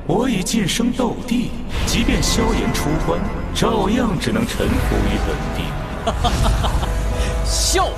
我已晋升斗帝，即便萧炎出关，照样只能臣服于本帝。笑话！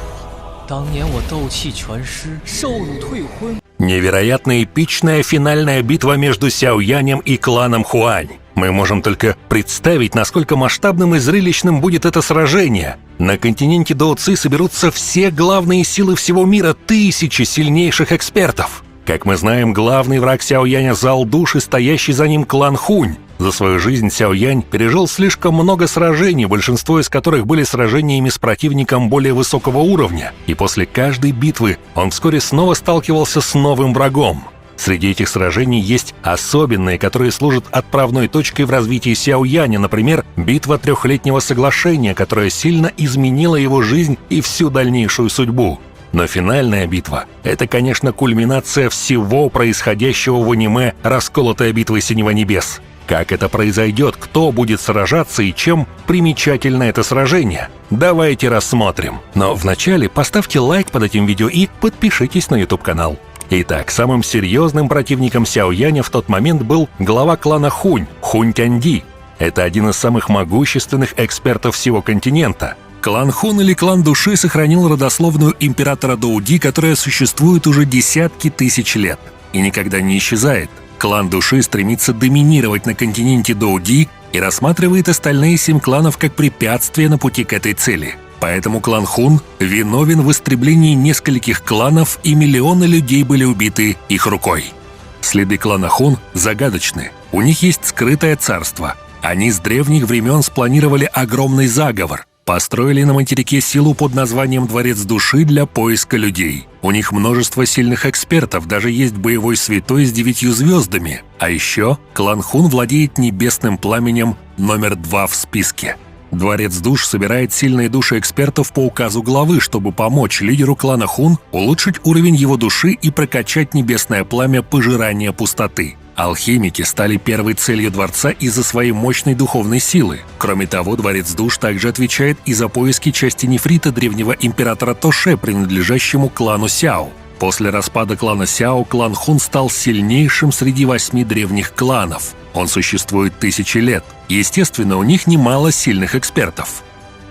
当年我斗气全失，受辱退婚。Невероятно эпичная финальная битва между Сяо Янем и кланом Хуань. Мы можем только представить, насколько масштабным и зрелищным будет это сражение. На континенте Доуци соберутся все главные силы всего мира, тысячи сильнейших экспертов. Как мы знаем, главный враг Сяо Яня — зал душ и стоящий за ним клан Хунь. За свою жизнь Сяо Янь пережил слишком много сражений, большинство из которых были сражениями с противником более высокого уровня. И после каждой битвы он вскоре снова сталкивался с новым врагом. Среди этих сражений есть особенные, которые служат отправной точкой в развитии Сяо Яня, например, битва Трехлетнего соглашения, которая сильно изменила его жизнь и всю дальнейшую судьбу. Но финальная битва — это, конечно, кульминация всего происходящего в аниме «Расколотая битва Синего Небес». Как это произойдет, кто будет сражаться и чем примечательно это сражение? Давайте рассмотрим. Но вначале поставьте лайк под этим видео и подпишитесь на YouTube-канал. Итак, самым серьезным противником Сяо Яня в тот момент был глава клана Хунь, Хунь Тяньди. Это один из самых могущественных экспертов всего континента. Клан Хун или клан души сохранил родословную императора Доуди, которая существует уже десятки тысяч лет и никогда не исчезает. Клан души стремится доминировать на континенте Доуди и рассматривает остальные 7 кланов как препятствие на пути к этой цели. Поэтому клан Хун виновен в истреблении нескольких кланов, и миллионы людей были убиты их рукой. Следы клана Хун загадочны. У них есть скрытое царство. Они с древних времен спланировали огромный заговор. Построили на материке силу под названием Дворец Души для поиска людей. У них множество сильных экспертов, даже есть боевой святой с 9 звездами. А еще клан Хун владеет небесным пламенем номер 2 в списке. Дворец Душ собирает сильные души экспертов по указу главы, чтобы помочь лидеру клана Хун улучшить уровень его души и прокачать небесное пламя пожирания пустоты. Алхимики стали первой целью дворца из-за своей мощной духовной силы. Кроме того, Дворец Душ также отвечает и за поиски части нефрита древнего императора Тоше, принадлежащему клану Сяо. После распада клана Сяо клан Хун стал сильнейшим среди 8 древних кланов. Он существует тысячи лет. Естественно, у них немало сильных экспертов.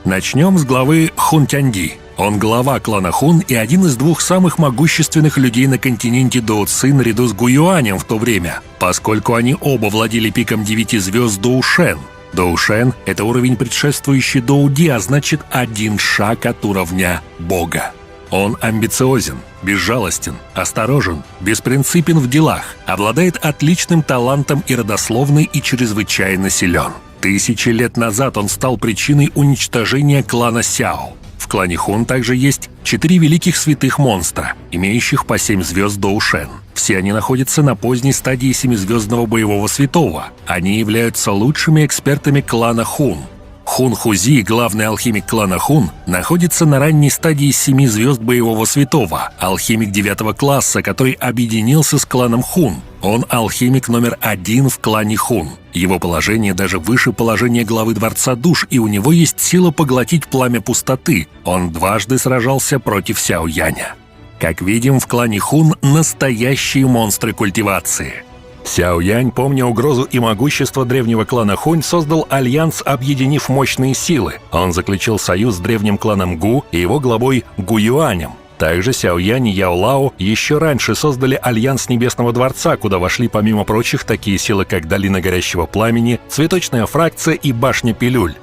Начнем с главы Хун Тяньди. Он глава клана Хун и один из 2 самых могущественных людей на континенте Доуци наряду с Гуюанем в то время, поскольку они оба владели пиком 9 звезд Доушен. Доушен — это уровень, предшествующий Доуди, а значит 1 шаг от уровня Бога. Он амбициозен, безжалостен, осторожен, беспринципен в делах, обладает отличным талантом и родословной и чрезвычайно силен. Тысячи лет назад он стал причиной уничтожения клана Сяо. В клане Хун также есть 4 великих святых монстра, имеющих по 7 звезд Доушен. Все они находятся на поздней стадии 7-звездного боевого святого. Они являются лучшими экспертами клана Хун. Хун Хузи, главный алхимик клана Хун, находится на ранней стадии 7 звезд боевого святого, алхимик 9 класса, который объединился с кланом Хун. Он алхимик номер 1 в клане Хун. Его положение даже выше положения главы Дворца Душ, и у него есть сила поглотить пламя пустоты. Он дважды сражался против Сяо Яня. Как видим, в клане Хун настоящие монстры культивации. Сяо Янь, помня угрозу и могущество древнего клана Хунь, создал альянс, объединив мощные силы. Он заключил союз с древним кланом Гу и его главой Гуюанем. Также Сяо Янь и Яо Лао еще раньше создали альянс Небесного Дворца, куда вошли помимо прочих такие силы, как Долина Горящего Пламени, Цветочная Фракция и Башня Пилюль.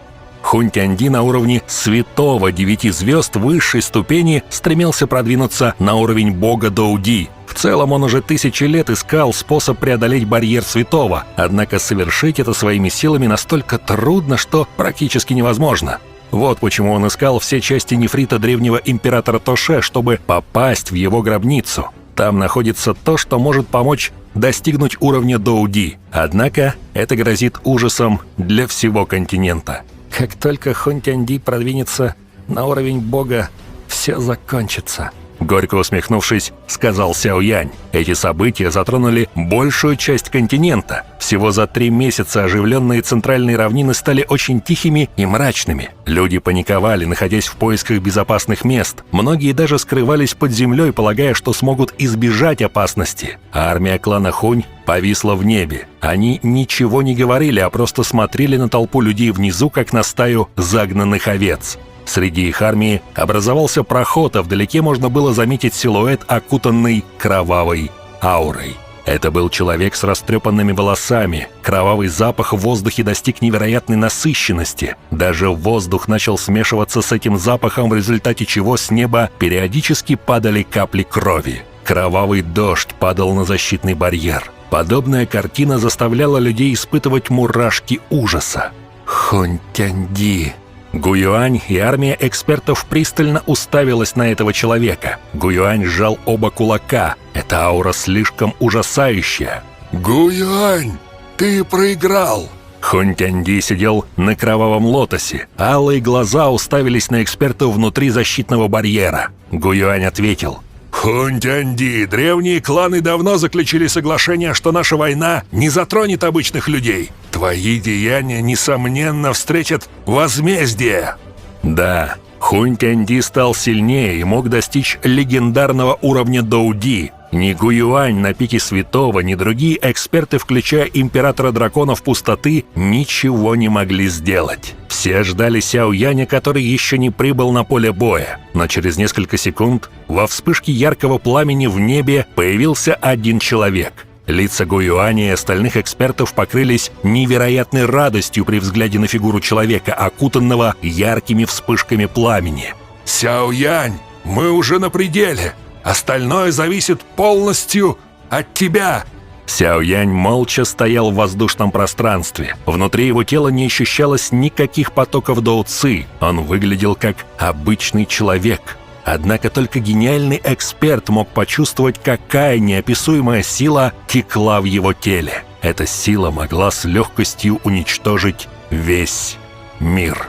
Хунь Тяньди на уровне святого 9 звезд высшей ступени стремился продвинуться на уровень бога Доуди. В целом он уже 1000 лет искал способ преодолеть барьер святого, однако совершить это своими силами настолько трудно, что практически невозможно. Вот почему он искал все части нефрита древнего императора Тоше, чтобы попасть в его гробницу. Там находится то, что может помочь достигнуть уровня Доуди. Однако это грозит ужасом для всего континента. Как только Хунь Тяньди продвинется на уровень бога, все закончится. Горько усмехнувшись, сказал Сяо Янь. Эти события затронули большую часть континента. Всего за 3 месяца оживленные центральные равнины стали очень тихими и мрачными. Люди паниковали, находясь в поисках безопасных мест. Многие даже скрывались под землей, полагая, что смогут избежать опасности. А армия клана Хунь повисла в небе. Они ничего не говорили, а просто смотрели на толпу людей внизу, как на стаю загнанных овец. Среди их армии образовался проход, а вдалеке можно было заметить силуэт, окутанный кровавой аурой. Это был человек с растрепанными волосами. Кровавый запах в воздухе достиг невероятной насыщенности. Даже воздух начал смешиваться с этим запахом, в результате чего с неба периодически падали капли крови. Кровавый дождь падал на защитный барьер. Подобная картина заставляла людей испытывать мурашки ужаса. Хунтянди. Гуюань и армия экспертов пристально уставилась на этого человека. Гуюань сжал оба кулака. Эта аура слишком ужасающая. «Гуюань, ты проиграл!» Хунтянди сидел на кровавом лотосе. Алые глаза уставились на экспертов внутри защитного барьера. Гуюань ответил: «Хунтянди, древние кланы давно заключили соглашение, что наша война не затронет обычных людей. Твои деяния, несомненно, встретят возмездие». Да, Хунтянди стал сильнее и мог достичь легендарного уровня Доуди. Ни Гуюань на пике святого, ни другие эксперты, включая императора драконов пустоты, ничего не могли сделать. Все ждали Сяо Яня, который еще не прибыл на поле боя. Но через несколько секунд во вспышке яркого пламени в небе появился один человек. Лица Гуюаня и остальных экспертов покрылись невероятной радостью при взгляде на фигуру человека, окутанного яркими вспышками пламени. «Сяо Янь, мы уже на пределе. Остальное зависит полностью от тебя». Сяо Янь молча стоял в воздушном пространстве. Внутри его тела не ощущалось никаких потоков доу-ци. Он выглядел как обычный человек. Однако только гениальный эксперт мог почувствовать, какая неописуемая сила текла в его теле. Эта сила могла с легкостью уничтожить весь мир.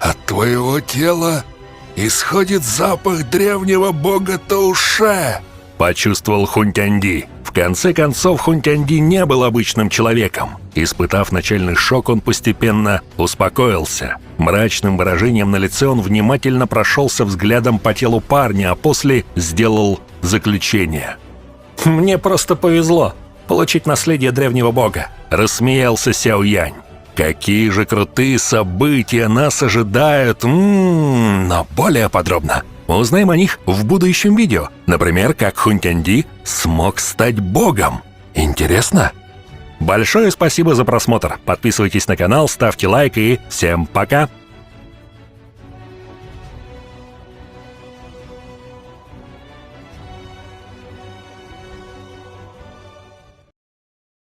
«От твоего тела исходит запах древнего бога Тоуше», — почувствовал Хунтянди. В конце концов, Хунтянди не был обычным человеком. Испытав начальный шок, он постепенно успокоился. Мрачным выражением на лице он внимательно прошелся взглядом по телу парня, а после сделал заключение. Мне просто повезло получить наследие древнего бога. Рассмеялся Сяо Янь. Какие же крутые события нас ожидают, но более подробно мы узнаем о них в будущем видео. Например, как Хунтянди смог стать богом. Интересно? Большое спасибо за просмотр. Подписывайтесь на канал, ставьте лайк и всем пока!